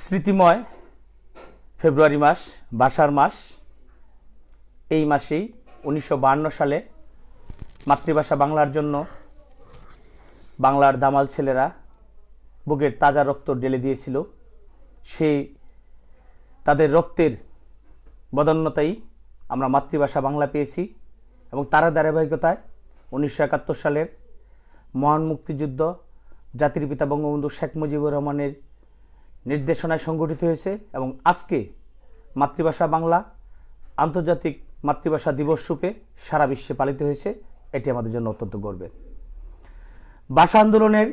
স্মৃতিময় ফেব্রুয়ারি মাস, ভাষার মাস। এই মাসেই 1952 সালে মাতৃভাষা বাংলার জন্য বাংলার দামাল ছেলেরা বুকের তাজা রক্ত ঢেলে দিয়েছিল। সেই তাদের রক্তের বদান্যতাই আমরা মাতৃভাষা বাংলা পেয়েছি এবং তার ধারাবাহিকতায় 1971 সালের মহান মুক্তিযুদ্ধ জাতির পিতা বঙ্গবন্ধু শেখ মুজিবুর রহমানের নির্দেশনায় সংগঠিত হয়েছে এবং আজকে মাতৃভাষা বাংলা আন্তর্জাতিক মাতৃভাষা দিবস রূপে সারা বিশ্বে পালিত হয়েছে। এটি আমাদের জন্য অত্যন্ত গর্বের। ভাষা আন্দোলনের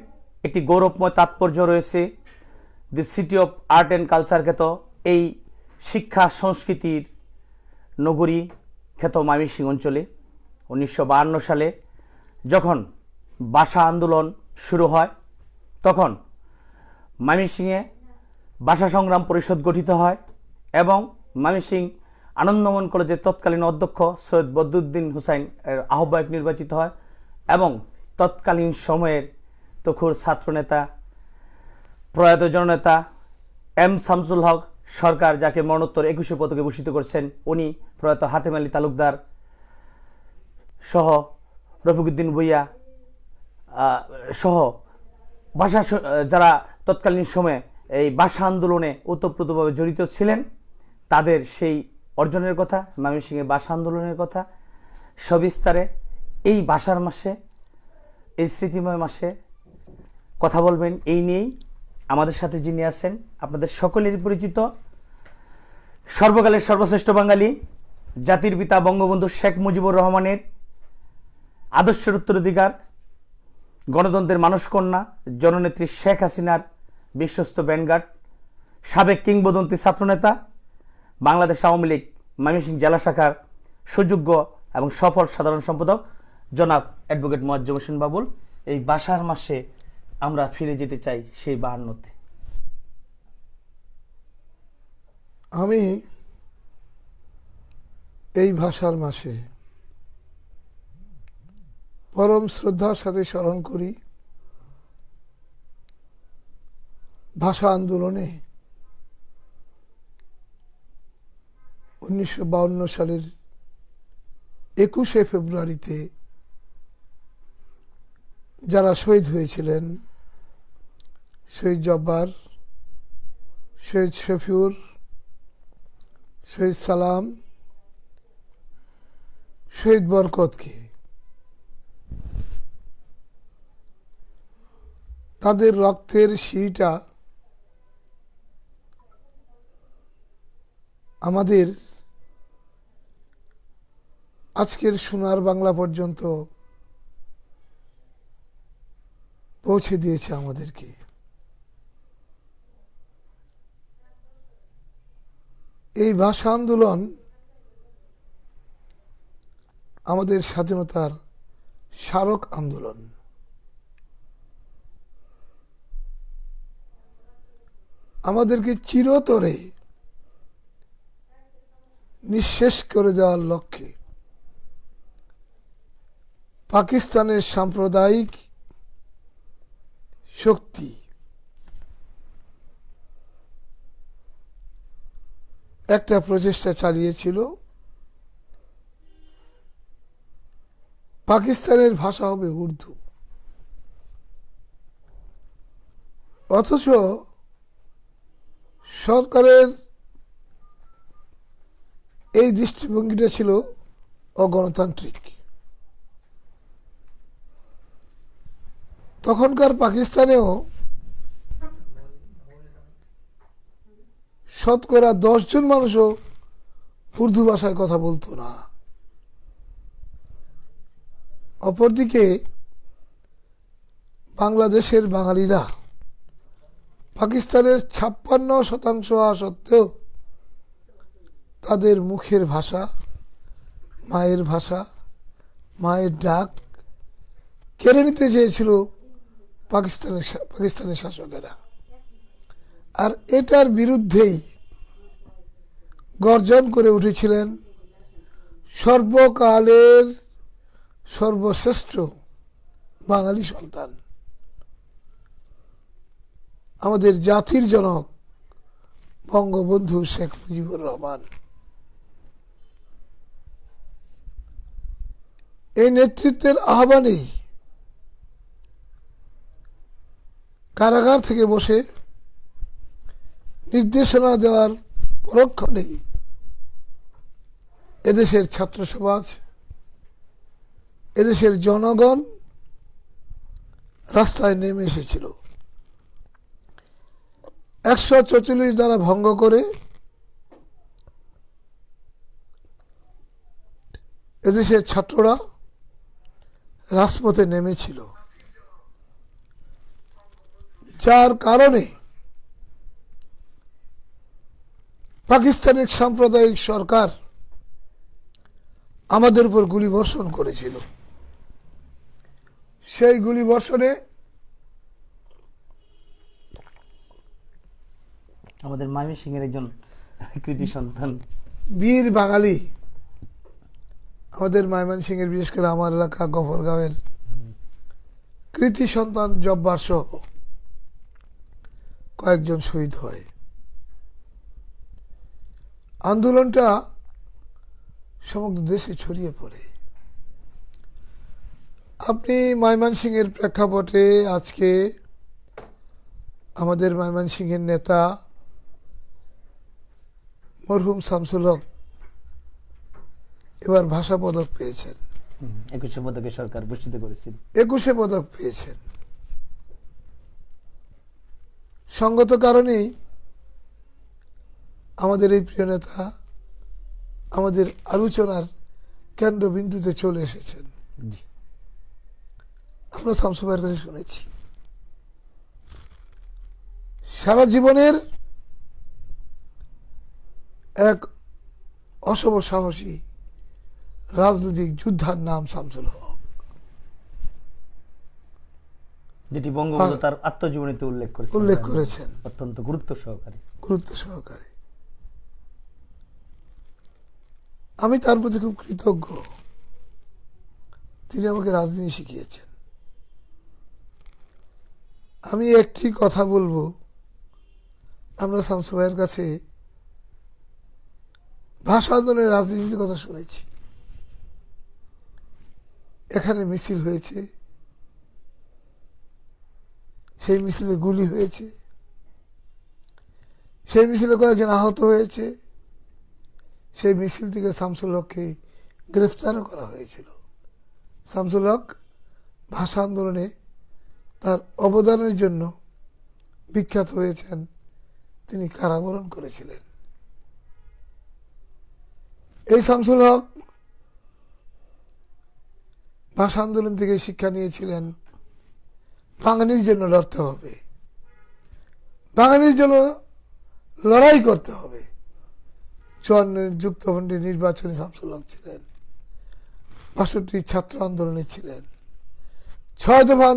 একটি গৌরবময় তাৎপর্য রয়েছে। The city of art and culture খ্যাত এই শিক্ষা সংস্কৃতির নগরী খ্যাত ময়মনসিংহ অঞ্চলে 1952 সালে যখন ভাষা আন্দোলন শুরু হয় তখন ময়মনসিংহে ভাষা সংগ্রাম পরিষদ গঠিত হয় এবং ময়মনসিংহ আনন্দমোহন কলেজের তৎকালীন অধ্যক্ষ সৈয়দ বদরুদ্দিন হুসাইন এর আহ্বায়ক নির্বাচিত হয় এবং তৎকালীন সময়ের তখুর ছাত্রনেতা প্রয়াত জননেতা এম শামসুল হক সরকার, যাকে মরণোত্তর 21 পদকে ভূষিত করছেন, উনি প্রয়াত হাতেম আলী তালুকদার সহ রফিকুদ্দিন ভূঁইয়া সহ ভাষা যারা তৎকালীন সময়ে এই ভাষা আন্দোলনে ওতপ্রোতভাবে জড়িত ছিলেন, তাদের সেই অর্জনের কথা, ময়মনসিংহের ভাষা আন্দোলনের কথা সবিস্তারে এই ভাষার মাসে, এই স্মৃতিময় মাসে কথা বলবেন। এই নিয়েই আমাদের সাথে যিনি আছেন আপনাদের সকলেরই পরিচিত সর্বকালের সর্বশ্রেষ্ঠ বাঙালি, জাতির পিতা বঙ্গবন্ধু শেখ মুজিবুর রহমানের আদর্শের উত্তরাধিকার, গণতন্ত্রের মানসকন্যা, জননেত্রী শেখ হাসিনার বিশ্বস্ত ব্যানগার্ড, সাবেক কিংবদন্তি ছাত্রনেতা, বাংলাদেশ আওয়ামী লীগ ময়মনসিংহ জেলা শাখার সুযোগ্য এবং সফল সাধারণ সম্পাদক জনাব অ্যাডভোকেট মোয়াজ্জেম হোসেন বাবুল। এই ভাষার মাসে আমরা ফিরে যেতে চাই সেই 52তে। আমি এই ভাষার মাসে পরম শ্রদ্ধার সাথে স্মরণ করি ভাষা আন্দোলনে 1952 সালের 21শে ফেব্রুয়ারিতে যারা শহীদ হয়েছিলেন, শহীদ জব্বার, শহীদ শফিউর, শহীদ সালাম, শহীদ বরকতকে, তাদের রক্তের সিঁড়িটা আমাদের আজকের সোনার বাংলা পর্যন্ত পৌঁছে দিয়েছে আমাদেরকে। এই ভাষা আন্দোলন আমাদের স্বাধীনতার স্মারক আন্দোলন। আমাদেরকে চিরতরে নিঃশেষ করে দেওয়ার লক্ষ্যে পাকিস্তানের সাম্প্রদায়িক শক্তি একটা প্রচেষ্টা চালিয়েছিল। পাকিস্তানের ভাষা হবে উর্দু, অথচ সরকারের এই দৃষ্টিভঙ্গিটা ছিল অগণতান্ত্রিক। তখনকার পাকিস্তানেও শতকরা 10 জন মানুষও উর্দু ভাষায় কথা বলতো না। অপরদিকে বাংলাদেশের বাঙালিরা পাকিস্তানের 56% হওয়া সত্ত্বেও তাদের মুখের ভাষা, মায়ের ভাষা, মায়ের ডাক কেড়ে নিতে চেয়েছিল পাকিস্তানের শাসকেরা। আর এটার বিরুদ্ধেই গর্জন করে উঠেছিলেন সর্বকালের সর্বশ্রেষ্ঠ বাঙালি সন্তান, আমাদের জাতির জনক বঙ্গবন্ধু শেখ মুজিবুর রহমান। এই নেতৃত্বের আহ্বানেই কারাগার থেকে বসে নির্দেশনা দেওয়ার পরক্ষণেই এদেশের ছাত্র সমাজ, এদেশের জনগণ রাস্তায় নেমে এসেছিল। 144 ধারা ভঙ্গ করে এদেশের ছাত্ররা রাজপথে নেমেছিল, যার কারণে পাকিস্তানের সাম্প্রদায়িক সরকার আমাদের উপর গুলিবর্ষণ করেছিল। সেই গুলিবর্ষণে আমাদের ময়মনসিংহের একজন কৃতি সন্তান, বীর বাঙালি, আমাদের ময়মনসিংহের বিশেষ করে আমার এলাকা গফরগাঁওয়ের কৃতি সন্তান জব্বার সহ কয়েকজন শহীদ হয়। আন্দোলনটা সমগ্র দেশে ছড়িয়ে পড়ে। আপনি ময়মনসিংহের প্রেক্ষাপটে আজকে আমাদের ময়মনসিংহের নেতা মরহুম শামসুল হক এবার ভাষা পদক পেয়েছেন। 21 পদকে সরকার ভূষিত করেছিল। 21 পদক পেয়েছেন। সঙ্গত কারণেই আমাদের এই প্রিয় নেতা আমাদের আলোচনার কেন্দ্রবিন্দুতে চলে এসেছেন। আমরা শামসু ভাইয়ের কাছে শুনেছি সারা জীবনের এক অসম সাহসী রাজনৈতিক যোদ্ধার নাম শামসুল হক, যেটি বঙ্গবন্ধু তার আত্মজীবনীতে উল্লেখ করেছেন অত্যন্ত গুরুত্ব সহকারে। আমি তার প্রতি খুব কৃতজ্ঞ। তিনি আমাকে রাজনীতি শিখিয়েছেন। আমি একটি কথা বলবো, আমরা শামসু ভাইয়ের কাছে ভাষা আন্দোলনের রাজনীতির কথা শুনেছি। এখানে মিছিল হয়েছে, সেই মিছিলে গুলি হয়েছে, সেই মিছিলে কয়েকজন আহত হয়েছে, সেই মিছিল থেকে শামসুল হককে গ্রেফতারও করা হয়েছিল। শামসুল হক ভাষা আন্দোলনে তার অবদানের জন্য বিখ্যাত হয়েছেন। তিনি কারাবরণ করেছিলেন। এই শামসুল হক ভাষা আন্দোলন থেকে শিক্ষা নিয়েছিলেন বাঙালির জন্য লড়তে হবে, বাঙালির জন্য লড়াই করতে হবে। 54 যুক্তফ্রন্টের নির্বাচনে শামসুল হক ছিলেন, 62 ছাত্র আন্দোলনে ছিলেন, 6 দফা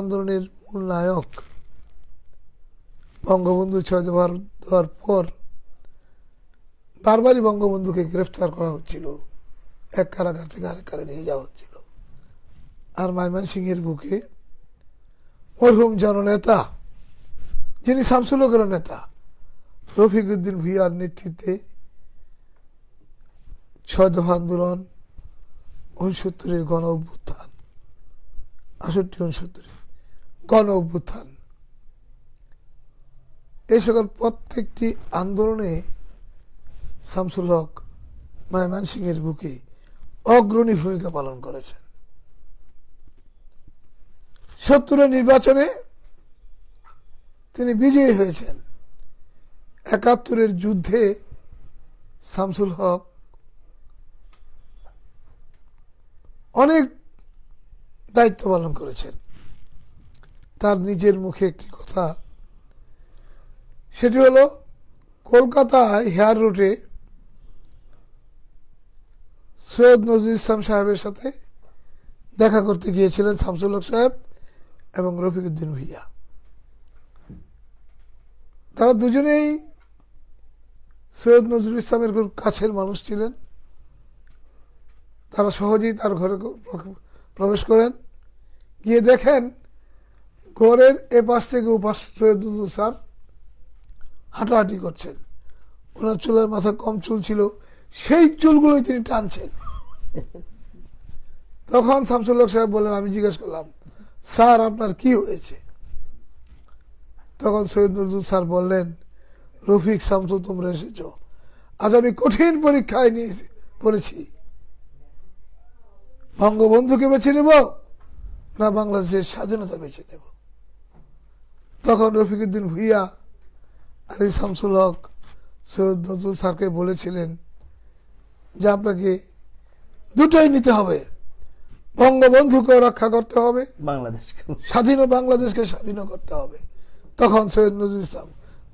আন্দোলনের মূল নায়ক। বঙ্গবন্ধু 6 দফা দেওয়ার পর বারবারই বঙ্গবন্ধুকে গ্রেফতার করা হচ্ছিল, এক কারাগার থেকে আরেক কারাগারে নিয়ে যাওয়া হচ্ছিল। আর ময়মনসিংহের বুকে মরহুম জননেতা, যিনি শামসুল হকের নেতা, রফিক উদ্দিন ভূঁইয়ার নেতৃত্বে 6 দফা আন্দোলন, 69 গণ অভ্যুত্থান, 68-69 গণ অভ্যুত্থান, এই সকল প্রত্যেকটি আন্দোলনে শামসুল হক ময়মনসিংহের বুকে অগ্রণী ভূমিকা পালন করেছেন। 70 নির্বাচনে তিনি বিজয়ী হয়েছেন। 71 যুদ্ধে শামসুল হক অনেক দায়িত্ব পালন করেছেন। তার নিজের মুখে একটি কথা, সেটি হলো কলকাতায় হেয়ার রোডে সৈয়দ নজরুল ইসলাম সাহেবের সাথে দেখা করতে গিয়েছিলেন শামসুল হক সাহেব এবং রফিক উদ্দিন ভূঁইয়া। তারা দুজনেই সৈয়দ নজরুল ইসলামের খুব কাছের মানুষ ছিলেন। তারা সহজেই তার ঘরে প্রবেশ করেন, গিয়ে দেখেন ঘরের এপাশ থেকে ওপাশ সৈয়দ নজরুল স্যার হাঁটাহাঁটি করছেন, ওনার চুলের মাথায় কম চুল ছিল, সেই চুলগুলোই তিনি টানছেন। তখন শামসুল হক সাহেব বললেন, আমি জিজ্ঞেস করলাম, স্যার আপনার কি হয়েছে? তখন সৈয়দ নজরুল স্যার বললেন, রফিক, শামসু, তোমরা এসেছ, আজ আমি কঠিন পরীক্ষায় নিয়ে পড়েছি, বঙ্গবন্ধুকে বেছে নেব না বাংলাদেশের স্বাধীনতা বেছে নেব। তখন রফিকুদ্দিন ভুইয়া আর এই শামসুল হক সৈয়দ নজরুল স্যারকে বলেছিলেন যে আপনাকে দুটোই নিতে হবে, বঙ্গবন্ধুকে রক্ষা করতে হবে, বাংলাদেশকে। স্বাধীন বাংলাদেশকে স্বাধীন করতে হবে। তখন সৈয়দ নজরুল ইসলাম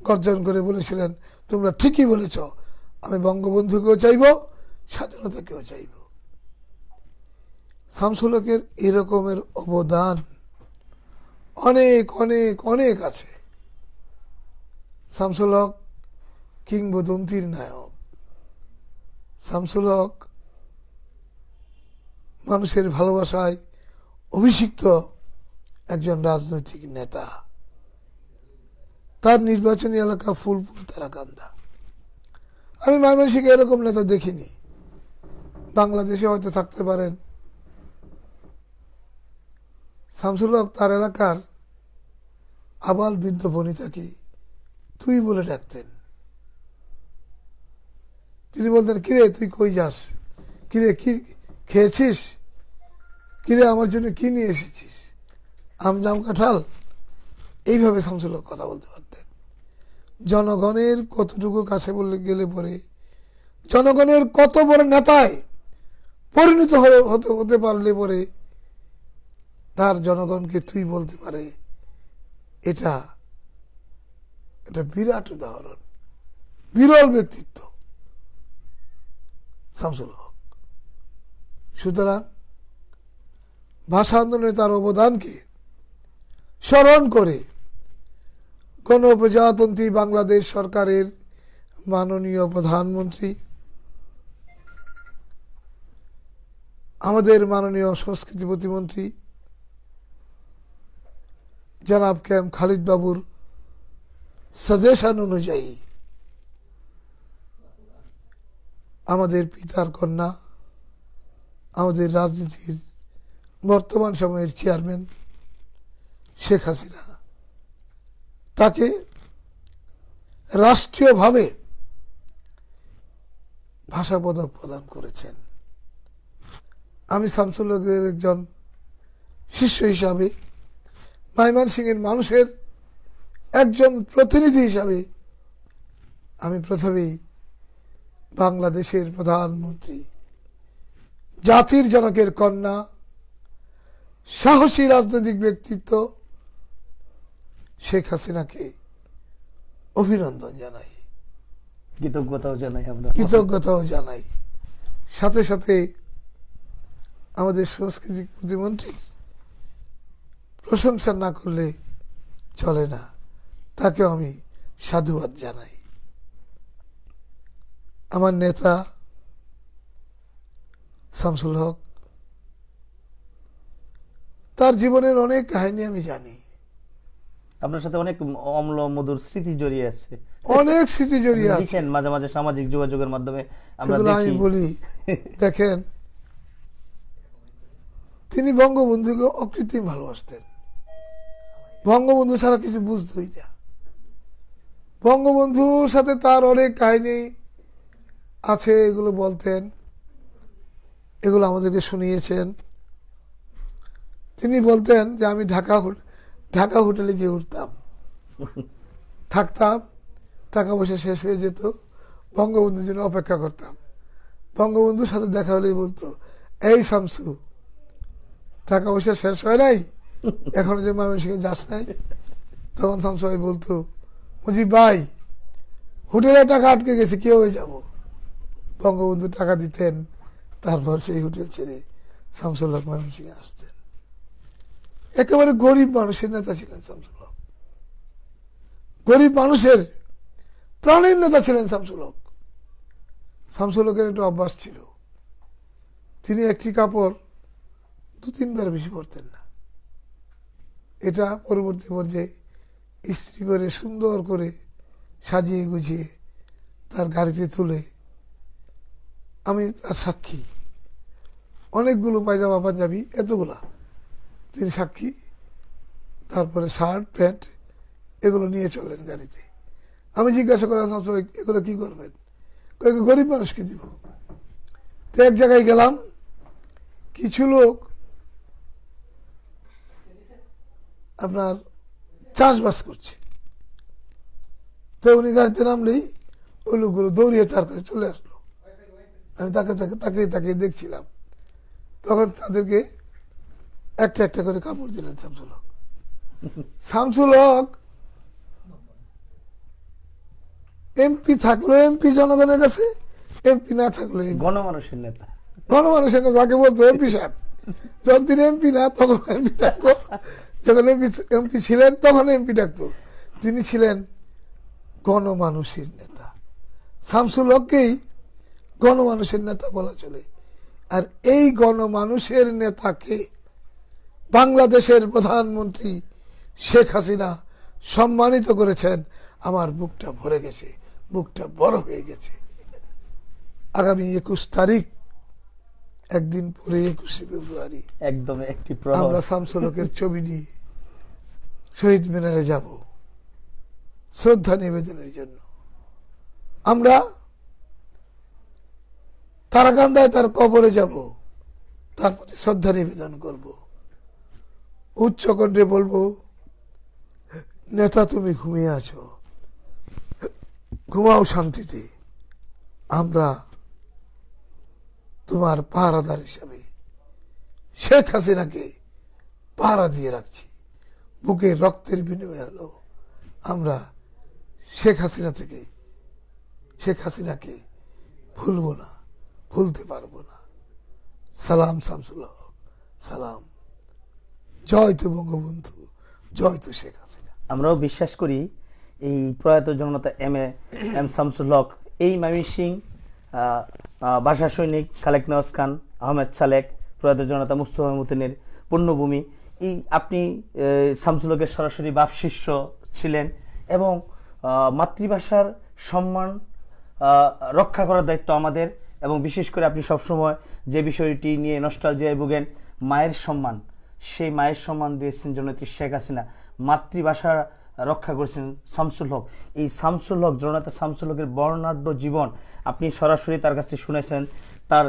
গর্জন করে বলেছিলেন, তোমরা ঠিকই বলেছ, আমি বঙ্গবন্ধুকেও চাইব, স্বাধীনতাকেও চাইব। শামসুল হকের এরকমের অবদান অনেক অনেক অনেক আছে। শামসুল হক কিংবদন্তির নায়ক। শামসুল হক মানুষের ভালোবাসায় অভিষিক্ত একজন রাজনৈতিক নেতা। তার নির্বাচনী এলাকা ফুলপুর, তারাকান্দা। আমি ময়মনসিংহে এরকম নেতা দেখিনি, বাংলাদেশে হয়তো থাকতে পারেন। শামসুল হক তার এলাকার আবাল বৃদ্ধ বনিতাকে তুই বলে ডাকতেন। তিনি বলতেন, কিরে তুই কই যাস, কিরে কি খেয়েছিস, কিরে আমার জন্য কি নিয়ে এসেছিস, আম জাম কাঁঠাল। এইভাবে শামসুল হক কথা বলতে পারতেন। জনগণের কতটুকু কাছে বললে গেলে পরে জনগণের কত বড় নেতায় পরিণত হতে পারলে পরে তার জনগণকে তুই বলতে পারে, এটা বিরাট উদাহরণ, বিরল ব্যক্তিত্ব শামসুল হক। সুতরাং ভাষা আন্দোলনে তার অবদানকে স্মরণ করে গণপ্রজাতন্ত্রী বাংলাদেশ সরকারের মাননীয় প্রধানমন্ত্রী, আমাদের মাননীয় সংস্কৃতি প্রতিমন্ত্রী জনাব কেএম খালিদ বাবুর সাজেশন অনুযায়ী আমাদের পিতার কন্যা, আমাদের রাজনীতির বর্তমান সময়ের চেয়ারম্যান শেখ হাসিনা তাকে রাষ্ট্রীয়ভাবে ভাষা পদক প্রদান করেছেন। আমি শামসুল হকের একজন শিষ্য হিসাবে, ময়মনসিংহের মানুষের একজন প্রতিনিধি হিসাবে আমি প্রথমেই বাংলাদেশের প্রধানমন্ত্রী, জাতির জনকের কন্যা, সাহসী রাজনৈতিক ব্যক্তিত্ব শেখ হাসিনাকে অভিনন্দন জানাই, কৃতজ্ঞতাও জানাই আমরা। কৃতজ্ঞতাও জানাই। সাথে সাথে আমাদের সংস্কৃতি প্রতিমন্ত্রীর প্রশংসা না করলে চলে না, তাকে আমি সাধুবাদ জানাই। আমার নেতা শামসুল হক, তার জীবনের অনেক কাহিনী আমি জানি, আপনার সাথে অনেক অম্ল মধুর স্মৃতি জড়িয়ে আছে, অনেক স্মৃতি জড়িয়ে আছে। লিখেন মাঝে মাঝে সামাজিক যোগাযোগের মাধ্যমে আমরা এগুলো আমি দেখি। বলি। দেখেন, তিনি বঙ্গবন্ধুকে অকৃত্রিম ভালোবাসতেন, বঙ্গবন্ধু ছাড়া কিছু বুঝতই না। বঙ্গবন্ধুর সাথে তার অনেক কাহিনী আছে, এগুলো বলতেন, এগুলো আমাদেরকে শুনিয়েছেন। তিনি বলতেন যে আমি ঢাকা হোটেলে গিয়ে উঠতাম, থাকতাম, টাকা পয়সা শেষ হয়ে যেত, বঙ্গবন্ধুর জন্য অপেক্ষা করতাম। বঙ্গবন্ধুর সাথে দেখা হলেই বলতো, এই শামসু, টাকা পয়সা শেষ হয় নাই, এখনো যে ময়মনসিংহে যাস নাই? তখন শামসু ভাই বলতো, মুজিব ভাই, হোটেলে টাকা আটকে গেছে, কিভাবে যাব? বঙ্গবন্ধু টাকা দিতেন, তারপর সেই হোটেল ছেড়ে শামসুল হক ময়মনসিংহে আসতেন। একেবারে গরিব মানুষের নেতা ছিলেন শামসুল হক, গরিব মানুষের প্রাণের নেতা ছিলেন শামসুল হক। শামসুল হকের একটা অভ্যাস ছিল, তিনি একটি কাপড় 2-3 বার বেশি পরতেন না। এটা পরবর্তী পর্যায়ে ইস্ত্রি করে সুন্দর করে সাজিয়ে গুছিয়ে তার গাড়িতে তুলে, আমি তার সাক্ষী, অনেকগুলো পায়জামা পাঞ্জাবি এতগুলা তিনি সাক্ষী, তারপরে শার্ট প্যান্ট এগুলো নিয়ে চললেন গাড়িতে। আমি জিজ্ঞাসা করলাম এগুলো কি করবেন? কয়েক গরিব মানুষকে দিব। তো এক জায়গায় গেলাম, কিছু লোক আপনার চাষবাস করছে, তো উনি গাড়িতে নামলেই ওই লোকগুলো দৌড়িয়ে তার কাছে চলে আসলো। আমি তাকে দেখছিলাম। তখন তাদেরকে একটা একটা করে কাপড় দিলেন শামসুল হক। শামসুল হক এমপি থাকলো এমপি জনগণের কাছে, এমপি না থাকলো গণমানুষের নেতা। গণমানুষের নেতা তাকে বলতো এমপি সাহেব। যখন তিনি এমপি না তখন এমপি ডাকতো, যখন এমপি ছিলেন তখন এমপি ডাকতো। তিনি ছিলেন গণমানুষের নেতা। শামসুল হককেই গণমানুষের নেতা বলা চলে। আর এই গণমানুষের নেতাকে বাংলাদেশের প্রধানমন্ত্রী শেখ হাসিনা সম্মানিত করেছেন। আমার বুকটা ভরে গেছে, বুকটা বড় হয়ে গেছে। আগামী 21 তারিখ, একদিন পরে 21শে ফেব্রুয়ারি, একদম একটি আমরা শামসুল হকের ছবি নিয়ে শহীদ মিনারে যাব শ্রদ্ধা নিবেদনের জন্য। আমরা তারাকান্দায় তার কবরে যাব, তার প্রতি শ্রদ্ধা নিবেদন করব। উচ্চ কণ্ঠে বলবো, নেতা তুমি ঘুমিয়ে আছো, ঘুমাও শান্তিতে। আমরা তোমার পাহারাদার হিসাবে শেখ হাসিনাকে পাহারা দিয়ে রাখছি। বুকের রক্তের বিনিময়ে হলো আমরা শেখ হাসিনাকে ভুলবো না, ভুলতে পারবো না। সালাম শামসুল হক, সালাম। জয় তো বঙ্গবন্ধু, জয় তো শেখ হাসিনা। আমরাও বিশ্বাস করি এই প্রয়াত জননেতা এম শামসুল হক, এই ময়মনসিংহ ভাষা সৈনিক খালেক নওয়াজ খান, আহমেদ সালেক, প্রয়াত জননেতা মুস্তফা মতিনের পুণ্যভূমি। এই আপনি শামসুল হকের সরাসরি বাপ শিষ্য ছিলেন এবং মাতৃভাষার সম্মান রক্ষা করার দায়িত্ব আমাদের। এবং বিশেষ করে আপনি সবসময় যে বিষয়টি নিয়ে নস্টালজিয়ায় ভোগেন, মায়ের সম্মান, সেই মায়ের সম্মান দিয়েছেন জননেত্রী শেখ হাসিনা। মাতৃভাষা রক্ষা করেছেন শামসুল হক। এই শামসুল হক, জননেতা শামসুল হকের বর্ণাঢ্য জীবন আপনি সরাসরি তার কাছ থেকে শুনেছেন, তার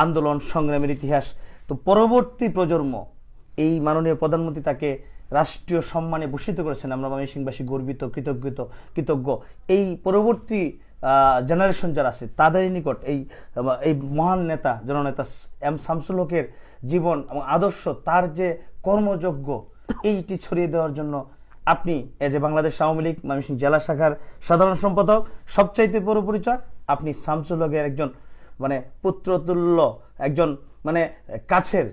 আন্দোলন সংগ্রামের ইতিহাস। তো পরবর্তী প্রজন্ম, এই মাননীয় প্রধানমন্ত্রী তাকে রাষ্ট্রীয় সম্মানে ভূষিত করেছেন। আমরা ময়মনসিংহবাসী গর্বিত, কৃতজ্ঞ। এই পরবর্তী জেনারেশন যারা আছে তাদের নিকট এই মহান নেতা জননেতা এম শামসুল হকের জীবন এবং আদর্শ, তার যে কর্মযোগ্য, এইটি ছড়িয়ে দেওয়ার জন্য আপনি এজ এ বাংলাদেশ আওয়ামী লীগ ময়মনসিংহ জেলা শাখার সাধারণ সম্পাদক, সবচাইতে বড় পরিচয় আপনি শামসুল হকের একজন মানে পুত্রতুল্য, একজন মানে কাছের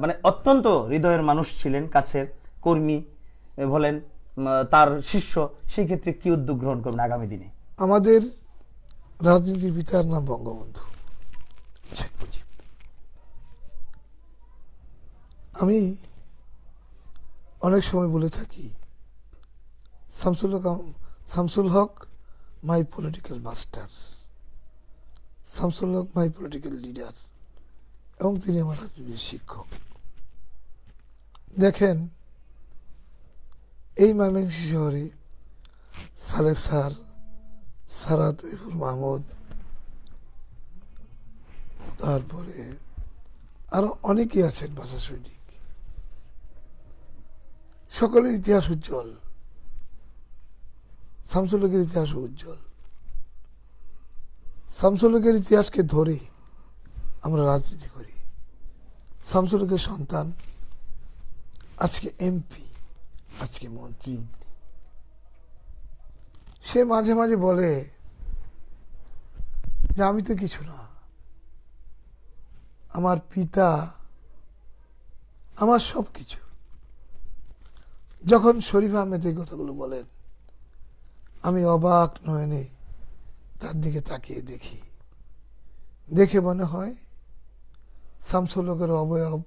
মানে অত্যন্ত হৃদয়ের মানুষ ছিলেন, কাছের কর্মী বলেন, তার শিষ্য। সেই ক্ষেত্রে কি উদ্যোগ গ্রহণ করবেন আগামী দিনে? আমাদের রাজনীতির পিতার নাম বঙ্গবন্ধু শেখ মুজিব। আমি অনেক সময় বলে থাকি, Shamsul Haque my political master, Shamsul Haque my political leader, এবং তিনি আমার রাজনীতির শিক্ষক। দেখেন, এই ময়মনসিংহ শহরে সালেক স্যার, সারা তৈফুল মাহমুদ, তারপরে আরো অনেকেই আছেন ভাষা সৈনিক, সকলের ইতিহাস উজ্জ্বল। শামসুল হকের ইতিহাস উজ্জ্বল। শামসুল হকের ইতিহাসকে ধরে আমরা রাজনীতি করি। শামসুল হকের সন্তান আজকে এমপি, আজকে মন্ত্রী। সে মাঝে মাঝে বলে যে আমি তো কিছু না, আমার পিতা আমার সব কিছু। যখন শরীফ আহমেদ এই কথাগুলো বলেন, আমি অবাক নয়নে তার দিকে তাকিয়ে দেখি। দেখে মনে হয় শামসুল হকের অবয়ব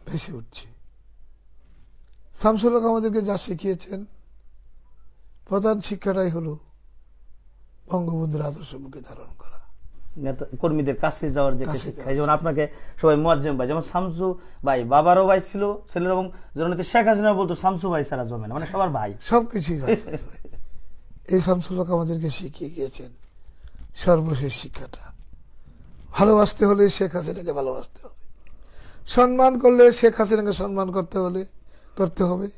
ভেসে উঠছে। শামসুল হক আমাদেরকে যা শিখিয়েছেন, প্রধান শিক্ষাটাই হলো বঙ্গবন্ধুর আদর্শ বুকে ধারণ করা, নেতা কর্মীদের কাছে যাওয়ার যে কাছে শিক্ষা, যাওয়ার যেমন আপনাকে সবাই মুয়াজ্জেম ভাই, যেমন শামসু ভাই বাবারও ভাই ছিল ছেলের, এবং জননেত্রী শেখ হাসিনা বলতো শামসু ভাই ছাড়া জমে না, মানে সবার ভাই। সবকিছুই ভাই। এই শামসুল হক আমাদেরকে শিখিয়ে গিয়েছেন সর্বশেষ শিক্ষাটা। ভালোবাসতে হলে শেখ হাসিনাকে ভালোবাসতে হবে, সম্মান করলে শেখ হাসিনাকে সম্মান করতে হবে,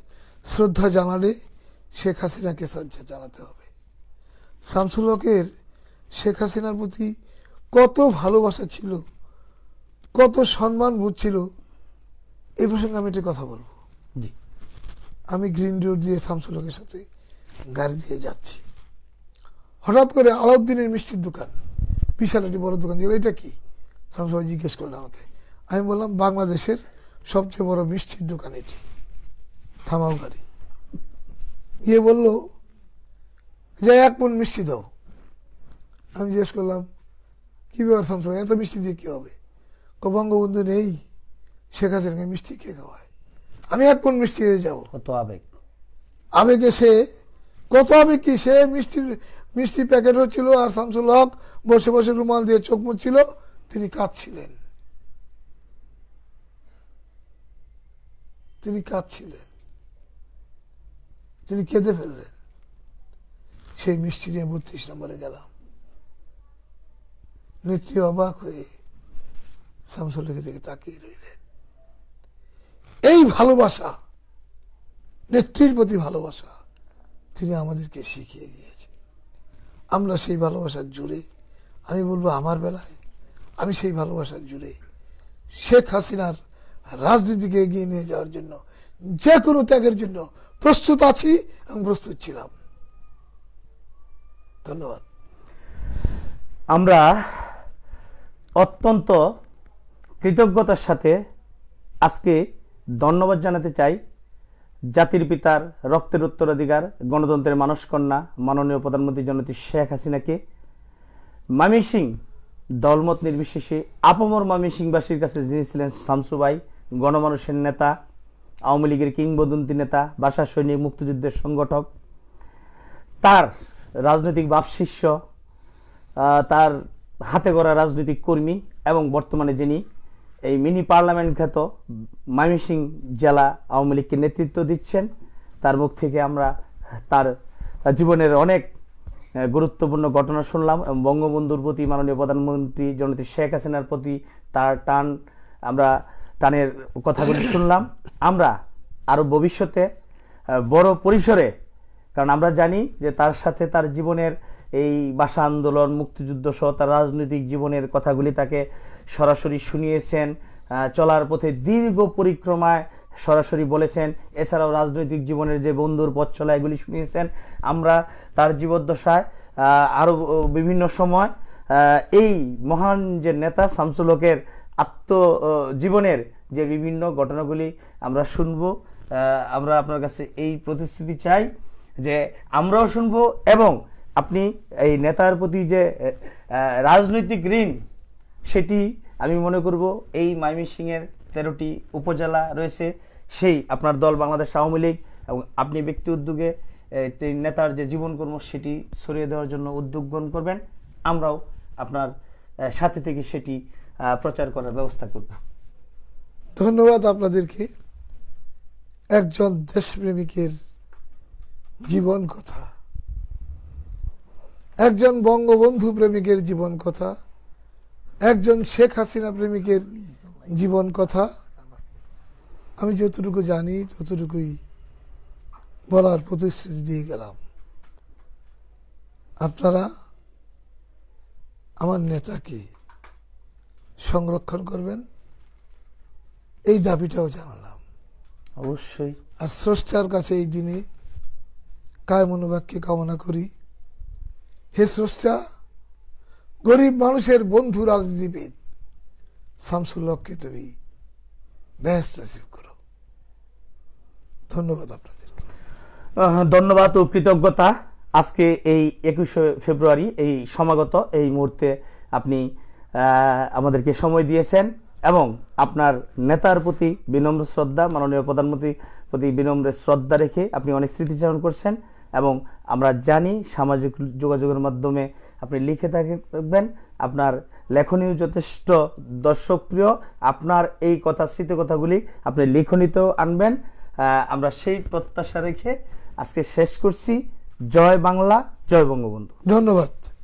শ্রদ্ধা জানালে শেখ হাসিনাকে শ্রদ্ধা জানাতে হবে। শামসুল হকের শেখ হাসিনার প্রতি কত ভালোবাসা ছিল, কত সম্মান বুঝছিল, এই প্রসঙ্গে আমি একটি কথা বলবো। জি। আমি গ্রিন রোড দিয়ে শামসুল হকের সাথে গাড়ি দিয়ে যাচ্ছি, হঠাৎ করে আলাউদ্দিনের মিষ্টির দোকান, বিশাল একটি বড় দোকান ছিল। এটা কি? শামসুল ভাই জিজ্ঞেস করলো আমাকে। আমি বললাম বাংলাদেশের সবচেয়ে বড় মিষ্টির দোকান এটি। থামাও গাড়ি। গিয়ে বললো যে 1 মণ মিষ্টি দাও। আমি জিজ্ঞেস করলাম কি ব্যাপার শামসুল ভাই, এত মিষ্টি দিয়ে কি হবে? বঙ্গবন্ধু নেই, শেখ হাসিনাকে মিষ্টি কে খাওয়ায়, আমি 1 মণ মিষ্টি দিয়ে যাবো। কত আবেগ! আবেগে সে কত আবেগ কি, সে মিষ্টি প্যাকেট হচ্ছিল আর শামসুল হক বসে বসে রুমাল দিয়ে চোখ মুছছিল, তিনি কাঁদছিলেন, তিনি কেঁদে ফেললেন। সেই মিষ্টি নিয়ে 32 নম্বরে গেলাম। নেত্রী অবাক হয়ে শামসুল হকের দিকে তাকিয়ে রইলেন। এই ভালোবাসা, নেত্রীর প্রতি ভালোবাসা তিনি আমাদেরকে শিখিয়ে গিয়েছেন। আমরা সেই ভালোবাসার জুড়ে, আমি বলবো আমার বেলায় আমি সেই ভালোবাসার জুড়ে শেখ হাসিনার রাজনীতিকে এগিয়ে নিয়ে যাওয়ার জন্য যে কোনো ত্যাগের জন্য প্রস্তুত আছি এবং প্রস্তুত ছিলাম। ধন্যবাদ। আমরা অত্যন্ত কৃতজ্ঞতার সাথে আজকে ধন্যবাদ জানাতে চাই জাতির পিতার রক্তের উত্তরাধিকার, গণতন্ত্রের মানসকন্যা মাননীয় প্রধানমন্ত্রী জননেত্রী শেখ হাসিনাকে। ময়মনসিংহ দলমত নির্বিশেষে আপামর ময়মনসিংহবাসীর কাছে যিনি ছিলেন শামসু ভাই, গণমানুষের নেতা, আওয়ামী লীগের কিংবদন্তি নেতা, ভাষা সৈনিক, মুক্তিযুদ্ধের সংগঠক, তার রাজনৈতিক বাপশিষ্য, তার হাতে গড়া রাজনৈতিক কর্মী, এবং বর্তমানে যিনি এই মিনি পার্লামেন্ট খ্যাত ময়মনসিংহ জেলা আওয়ামী লীগকে নেতৃত্ব দিচ্ছেন, তার মুখ থেকে আমরা তার জীবনের অনেক গুরুত্বপূর্ণ ঘটনা শুনলাম, এবং বঙ্গবন্ধুর প্রতি মাননীয় প্রধানমন্ত্রী জননেত্রী শেখ হাসিনার প্রতি তার টানের কথাগুলি শুনলাম। আমরা আরো ভবিষ্যতে বড় পরিসরে, কারণ আমরা জানি যে তার সাথে তার জীবনের এই ভাষা আন্দোলন, মুক্তিযুদ্ধ সহ তার রাজনৈতিক জীবনের কথাগুলি তাকে সরাসরি শুনিয়েছেন, চলার পথে দীর্ঘ পরিক্রমায় সরাসরি বলেছেন, এছাড়াও রাজনৈতিক জীবনের যে বন্ধুর পথ চলা এগুলি শুনিয়েছেন। আমরা তার জীবদ্দশায় আরো বিভিন্ন সময় এই মহান যে নেতা শামসুল হকের আত্মজীবনের যে বিভিন্ন ঘটনাগুলি আমরা শুনবো। আমরা আপনার কাছে এই প্রতিশ্রুতি চাই যে আমরাও শুনবো, এবং আপনি এই নেতার প্রতি যে রাজনৈতিক ঋণ, সেটি আমি মনে করব এই ময়মনসিংহের 13টি উপজেলা রয়েছে, সেই আপনার দল বাংলাদেশ আওয়ামী লীগ এবং আপনি ব্যক্তি উদ্যোগে নেতার যে জীবনকর্ম সেটি ছড়িয়ে দেওয়ার জন্য উদ্যোগ গ্রহণ করবেন। আমরাও আপনার সাথে থেকে সেটি প্রচার করার ব্যবস্থা করব। ধন্যবাদ আপনাদেরকে। একজন দেশপ্রেমিকের জীবন কথা, একজন বঙ্গবন্ধু প্রেমিকের জীবন কথা, একজন শেখ হাসিনা প্রেমিকের জীবন কথা আমি যতটুকু জানি ততটুকুই বলার প্রতিশ্রুতি দিয়ে গেলাম। আপনারা আমার নেতাকে সংরক্ষণ করবেন, এই দাবিটাও জানালাম। অবশ্যই। আর স্রষ্টার কাছে এই দিনে কায় মনোবাক্যে কামনা করি, হে স্রষ্টা, গরিব মানুষের বন্ধু রাজনীতিবিদ শামসুল হককে তুমি ব্যস্ত রিসিভ করো। ধন্যবাদ আপনাদেরকে। ধন্যবাদ ও কৃতজ্ঞতা। আজকে এই 21শে ফেব্রুয়ারি এই সমাগত এই মুহূর্তে আপনি আমাদেরকে সময় দিয়েছেন, এবং আপনার নেতার প্রতি বিনম্র শ্রদ্ধা, মাননীয় প্রধানমন্ত্রীর প্রতি বিনম্র শ্রদ্ধা রেখে আপনি অনেক স্মৃতিচারণ করছেন। এবং আমরা জানি সামাজিক যোগাযোগের মাধ্যমে আপনি লিখে থাকবেন, আপনার লেখনীও যথেষ্ট দর্শকপ্রিয়, আপনার এই কথা স্মৃতিকথাগুলি আপনি লিখনীতেও আনবেন। আমরা সেই প্রত্যাশা রেখে আজকে শেষ করছি। জয় বাংলা, জয় বঙ্গবন্ধু। ধন্যবাদ।